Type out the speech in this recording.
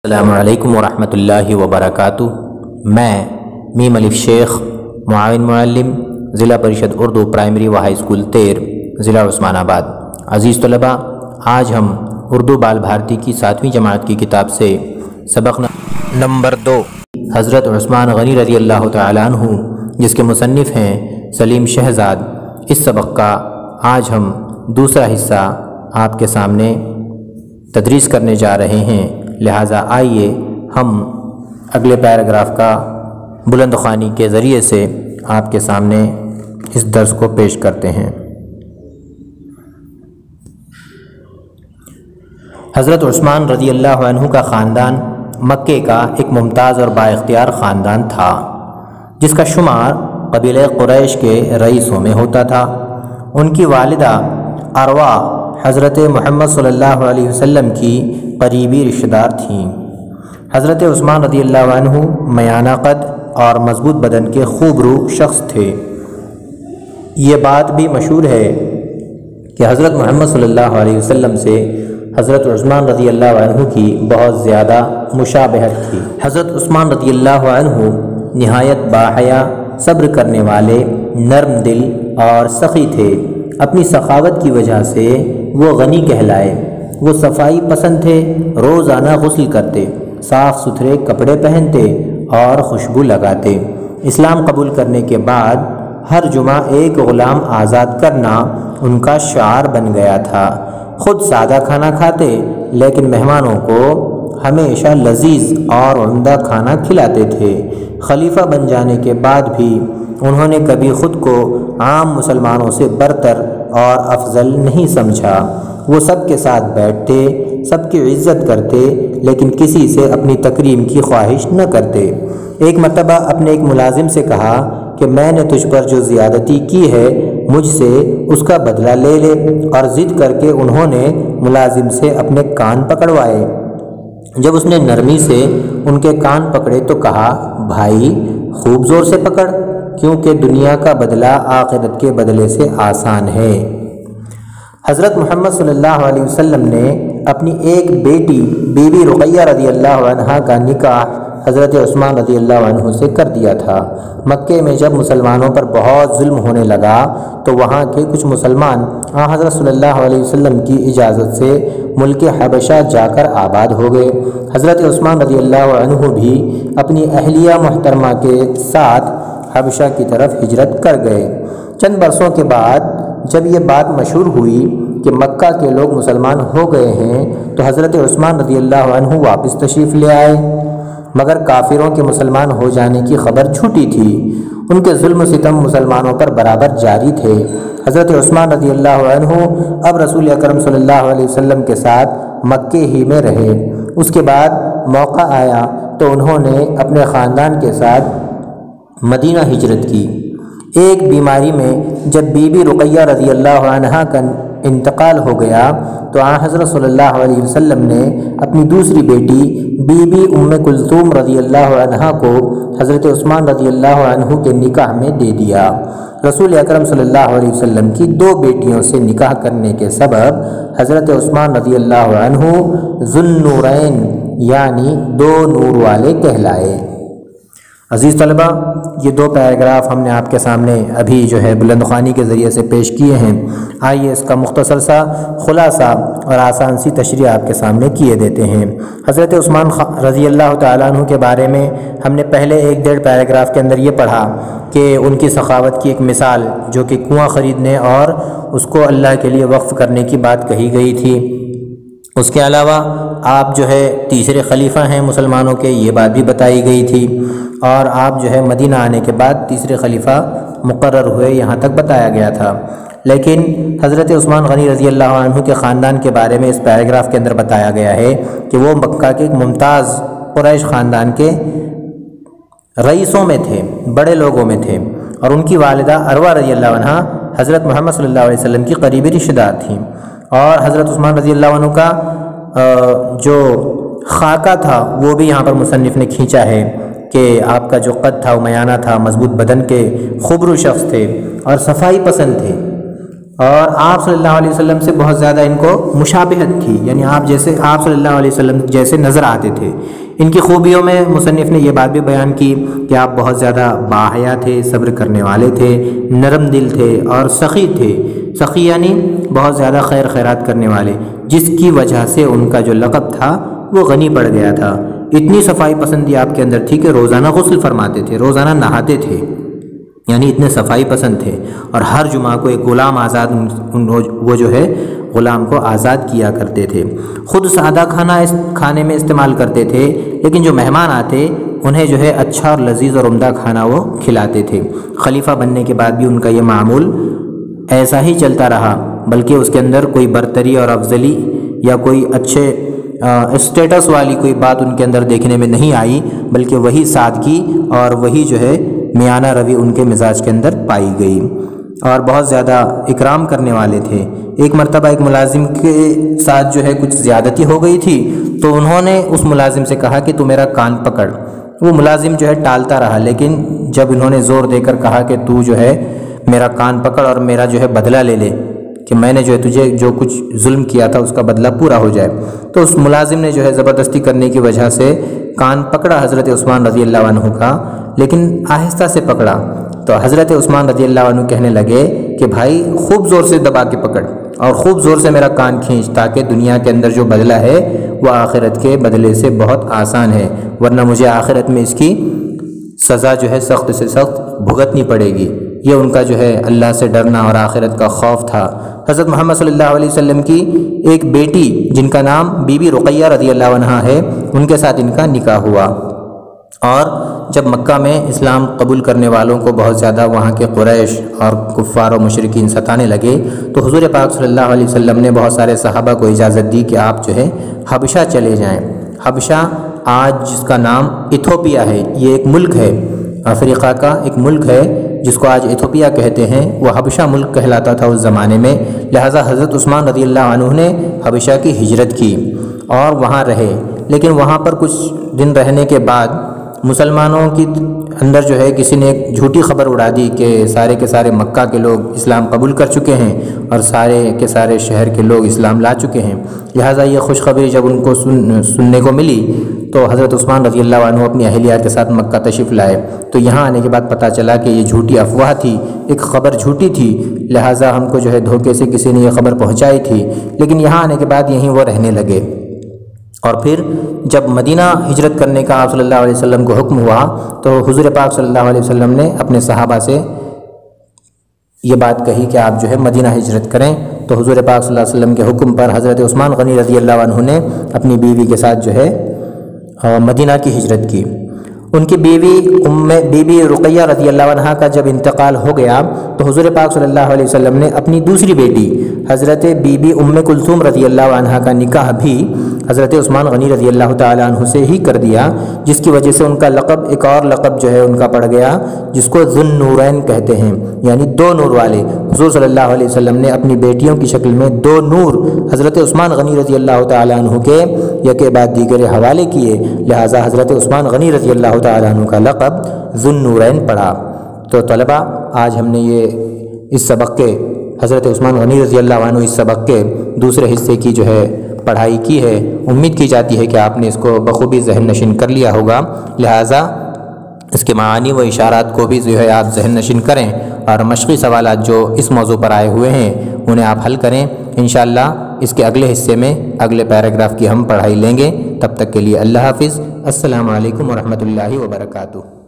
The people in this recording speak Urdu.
السلام علیکم ورحمۃ اللہ وبرکاتہ۔ میں میم الف شیخ معاون معلم ضلع پریشد اردو پرائمری و ہائی اسکول تیر ضلع عثمان آباد۔ عزیز طلباء، آج ہم اردو بال بھارتی کی 7ویں جماعت کی کتاب سے سبق نمبر 2 حضرت عثمان غنی رضی اللہ تعالیٰ عنہ، جس کے مصنف ہیں سلیم شہزاد، اس سبق کا آج ہم دوسرا حصہ آپ کے سامنے تدریس کرنے جا رہے ہیں۔ لہٰذا آئیے ہم اگلے پیراگراف کا بلند خوانی کے ذریعے سے آپ کے سامنے اس درس کو پیش کرتے ہیں۔ حضرت عثمان رضی اللہ عنہ کا خاندان مکے کا ایک ممتاز اور بااختیار خاندان تھا، جس کا شمار قبیلہ قریش کے رئیسوں میں ہوتا تھا۔ ان کی والدہ اروا حضرت محمد صلی اللہ علیہ وسلم کی قریبی رشتہ دار تھیں۔ حضرت عثمان رضی اللہ عنہ میانہ قد اور مضبوط بدن کے خوبرو شخص تھے۔ یہ بات بھی مشہور ہے کہ حضرت محمد صلی اللہ علیہ وسلم سے حضرت عثمان رضی اللہ عنہ کی بہت زیادہ مشابہت تھی۔ حضرت عثمان رضی اللہ عنہ نہایت باحیا، صبر کرنے والے، نرم دل اور سخی تھے۔ اپنی سخاوت کی وجہ سے وہ غنی کہلائے۔ وہ صفائی پسند تھے، روزانہ غسل کرتے، صاف ستھرے کپڑے پہنتے اور خوشبو لگاتے۔ اسلام قبول کرنے کے بعد ہر جمعہ ایک غلام آزاد کرنا ان کا شعار بن گیا تھا۔ خود سادہ کھانا کھاتے، لیکن مہمانوں کو ہمیشہ لذیذ اور عمدہ کھانا کھلاتے تھے۔ خلیفہ بن جانے کے بعد بھی انہوں نے کبھی خود کو عام مسلمانوں سے برتر اور افضل نہیں سمجھا۔ وہ سب کے ساتھ بیٹھتے، سب کی عزت کرتے، لیکن کسی سے اپنی تکریم کی خواہش نہ کرتے۔ ایک مرتبہ اپنے ایک ملازم سے کہا کہ میں نے تجھ پر جو زیادتی کی ہے، مجھ سے اس کا بدلہ لے لے، اور ضد کر کے انہوں نے ملازم سے اپنے کان پکڑوائے۔ جب اس نے نرمی سے ان کے کان پکڑے تو کہا، بھائی خوب زور سے پکڑ، کیونکہ دنیا کا بدلہ آخرت کے بدلے سے آسان ہے۔ حضرت محمد صلی اللہ علیہ وسلم نے اپنی ایک بیٹی بی بی رقیہ رضی اللہ عنہا کا نکاح حضرت عثمان رضی اللہ عنہ سے کر دیا تھا۔ مکے میں جب مسلمانوں پر بہت ظلم ہونے لگا تو وہاں کے کچھ مسلمان حضرت صلی اللہ علیہ وسلم کی اجازت سے ملک حبشہ جا کر آباد ہو گئے۔ حضرت عثمان رضی اللہ عنہ بھی اپنی اہلیہ محترمہ کے ساتھ حبشہ کی طرف ہجرت کر گئے۔ چند برسوں کے بعد جب یہ بات مشہور ہوئی کہ مکہ کے لوگ مسلمان ہو گئے ہیں تو حضرت عثمان رضی اللہ عنہ واپس تشریف لے آئے، مگر کافروں کے مسلمان ہو جانے کی خبر جھوٹی تھی۔ ان کے ظلم و ستم مسلمانوں پر برابر جاری تھے۔ حضرت عثمان رضی اللہ عنہ اب رسول اکرم صلی اللہ علیہ وسلم کے ساتھ مکے ہی میں رہے۔ اس کے بعد موقع آیا تو انہوں نے اپنے خاندان کے ساتھ مدینہ ہجرت کی۔ ایک بیماری میں جب بی بی رقیہ رضی اللہ عنہا کا انتقال ہو گیا تو حضرت صلی اللہ علیہ وسلم نے اپنی دوسری بیٹی بی بی ام کلثوم رضی اللہ عنہا کو حضرت عثمان رضی اللہ عنہ کے نکاح میں دے دیا۔ رسول اکرم صلی اللہ علیہ وسلم کی 2 بیٹیوں سے نکاح کرنے کے سبب حضرت عثمان رضی اللہ عنہ ذو النورین یعنی 2 نور والے کہلائے۔ عزیز طلباء، یہ 2 پیراگراف ہم نے آپ کے سامنے ابھی جو ہے بلند خوانی کے ذریعے سے پیش کیے ہیں۔ آئیے اس کا مختصر سا خلاصہ اور آسان سی تشریح آپ کے سامنے کیے دیتے ہیں۔ حضرت عثمان رضی اللہ تعالیٰ عنہ کے بارے میں ہم نے پہلے 1-1.5 پیراگراف کے اندر یہ پڑھا کہ ان کی سخاوت کی ایک مثال جو کہ کنواں خریدنے اور اس کو اللہ کے لیے وقف کرنے کی بات کہی گئی تھی۔ اس کے علاوہ آپ جو ہے تیسرے خلیفہ ہیں مسلمانوں کے، یہ بات بھی بتائی گئی تھی، اور آپ جو ہے مدینہ آنے کے بعد تیسرے خلیفہ مقرر ہوئے، یہاں تک بتایا گیا تھا۔ لیکن حضرت عثمان غنی رضی اللہ عنہ کے خاندان کے بارے میں اس پیراگراف کے اندر بتایا گیا ہے کہ وہ مکہ کے ایک ممتاز قریش خاندان کے رئیسوں میں تھے، بڑے لوگوں میں تھے، اور ان کی والدہ اروا رضی اللہ عنہ حضرت محمد صلی اللہ علیہ وسلم کی قریبی رشتہ دار تھیں۔ اور حضرت عثمان رضی اللہ عنہ کا جو خاکہ تھا وہ بھی یہاں پر مصنف نے کھینچا ہے کہ آپ کا جو قد تھا وہ میانہ تھا، مضبوط بدن کے خوبرو شخص تھے اور صفائی پسند تھے، اور آپ صلی اللہ علیہ وسلم سے بہت زیادہ ان کو مشابہت تھی، یعنی آپ صلی اللہ علیہ وسلم جیسے نظر آتے تھے۔ ان کی خوبیوں میں مصنف نے یہ بات بھی بیان کی کہ آپ بہت زیادہ باحیا تھے، صبر کرنے والے تھے، نرم دل تھے اور سخی تھے۔ سخی یعنی بہت زیادہ خیر خیرات کرنے والے، جس کی وجہ سے ان کا جو لقب تھا وہ غنی پڑ گیا تھا۔ اتنی صفائی پسندی آپ کے اندر تھی کہ روزانہ غسل فرماتے تھے، روزانہ نہاتے تھے، یعنی اتنے صفائی پسند تھے۔ اور ہر جمعہ کو ایک غلام آزاد وہ جو ہے غلام کو آزاد کیا کرتے تھے۔ خود سادہ کھانے میں استعمال کرتے تھے، لیکن جو مہمان آتے انہیں جو ہے اچھا اور لذیذ اور عمدہ کھانا وہ کھلاتے تھے۔ خلیفہ بننے کے بعد بھی ان کا یہ معمول ایسا ہی چلتا رہا، بلکہ اس کے اندر کوئی برتری اور افضلی یا کوئی اچھے اسٹیٹس والی کوئی بات ان کے اندر دیکھنے میں نہیں آئی، بلکہ وہی سادگی اور وہی جو ہے میانہ روی ان کے مزاج کے اندر پائی گئی، اور بہت زیادہ اکرام کرنے والے تھے۔ ایک مرتبہ ایک ملازم کے ساتھ جو ہے کچھ زیادتی ہو گئی تھی، تو انہوں نے اس ملازم سے کہا کہ تو میرا کان پکڑ۔ وہ ملازم جو ہے ٹالتا رہا، لیکن جب انہوں نے زور دے کر کہا کہ تو جو ہے میرا کان پکڑ اور میرا جو ہے بدلہ لے لے، کہ میں نے جو ہے تجھے جو کچھ ظلم کیا تھا اس کا بدلہ پورا ہو جائے، تو اس ملازم نے جو ہے زبردستی کرنے کی وجہ سے کان پکڑا حضرت عثمان رضی اللہ عنہ کا، لیکن آہستہ سے پکڑا۔ تو حضرت عثمان رضی اللہ عنہ کہنے لگے کہ بھائی خوب زور سے دبا کے پکڑ اور خوب زور سے میرا کان کھینچ، تاکہ دنیا کے اندر جو بدلہ ہے وہ آخرت کے بدلے سے بہت آسان ہے، ورنہ مجھے آخرت میں اس کی سزا جو ہے سخت سے سخت بھگتنی پڑے گی۔ یہ ان کا جو ہے اللہ سے ڈرنا اور آخرت کا خوف تھا۔ حضرت محمد صلی اللہ علیہ وسلم کی ایک بیٹی جن کا نام بی بی رقیہ رضی اللہ عنہا ہے، ان کے ساتھ ان کا نکاح ہوا، اور جب مکہ میں اسلام قبول کرنے والوں کو بہت زیادہ وہاں کے قریش اور کفار و مشرکین ستانے لگے، تو حضور پاک صلی اللہ علیہ وسلم نے بہت سارے صحابہ کو اجازت دی کہ آپ جو ہے حبشہ چلے جائیں۔ حبشہ آج جس کا نام ایتھوپیا ہے، یہ ایک ملک ہے، افریقہ کا ایک ملک ہے جس کو آج ایتھوپیا کہتے ہیں، وہ حبشہ ملک کہلاتا تھا اس زمانے میں۔ لہٰذا حضرت عثمان رضی اللہ عنہ نے حبشہ کی ہجرت کی اور وہاں رہے، لیکن وہاں پر کچھ دن رہنے کے بعد مسلمانوں کی اندر جو ہے کسی نے ایک جھوٹی خبر اڑا دی کہ سارے کے سارے مکہ کے لوگ اسلام قبول کر چکے ہیں اور سارے کے سارے شہر کے لوگ اسلام لا چکے ہیں۔ لہٰذا یہ خوشخبری جب ان کو سننے کو ملی تو حضرت عثمان رضی اللہ عنہ اپنی اہلیہ کے ساتھ مکہ تشریف لائے۔ تو یہاں آنے کے بعد پتہ چلا کہ یہ جھوٹی افواہ تھی، ایک خبر جھوٹی تھی، لہٰذا ہم کو جو ہے دھوکے سے کسی نے یہ خبر پہنچائی تھی، لیکن یہاں آنے کے بعد یہیں وہ رہنے لگے۔ اور پھر جب مدینہ ہجرت کرنے کا آپ صلی اللہ علیہ وسلم کو حکم ہوا تو حضور پاک صلی اللہ علیہ وسلم نے اپنے صحابہ سے یہ بات کہی کہ آپ جو ہے مدینہ ہجرت کریں، تو حضور پاک صلی اللہ علیہ وسلم کے حکم پر حضرت عثمان غنی رضی اللہ عنہ نے اپنی بیوی کے ساتھ جو ہے مدینہ کی ہجرت کی۔ ان کی بی بی رقیہ رضی اللہ عنہ کا جب انتقال ہو گیا تو حضور پاک صلی اللہ علیہ وسلم نے اپنی دوسری بیٹی حضرت بی بی کلثوم رضی اللہ عنہ کا نکاح بھی حضرت عثمان غنی رضی اللہ تعالیٰ عنہ سے ہی کر دیا، جس کی وجہ سے ان کا لقب ایک اور لقب جو ہے ان کا پڑ گیا، جس کو ذو النورین کہتے ہیں، یعنی دو نور والے۔ حضور صلی اللہ علیہ وسلم نے اپنی بیٹیوں کی شکل میں دو نور حضرت عثمان غنی رضی اللہ تعالیٰ عنہ کے یکے بعد دیگر حوالے کیے، لہٰذا حضرت عثمان غنی رضی اللہ تعالیٰ عنہ کا لقب ذو النورین پڑا۔ تو طلبہ، آج ہم نے یہ اس سبق کے حضرت عثمان غنی رضی اللہ عنہ اس سبق کے دوسرے حصے کی جو ہے پڑھائی کی ہے۔ امید کی جاتی ہے کہ آپ نے اس کو بخوبی ذہن نشین کر لیا ہوگا، لہٰذا اس کے معانی و اشارات کو بھی جو ہے آپ ذہن نشین کریں، اور مشقی سوالات جو اس موضوع پر آئے ہوئے ہیں انہیں آپ حل کریں۔ انشاءاللہ اس کے اگلے حصے میں اگلے پیراگراف کی ہم پڑھائی لیں گے۔ تب تک کے لیے اللہ حافظ۔ السلام علیکم ورحمۃ اللہ وبرکاتہ۔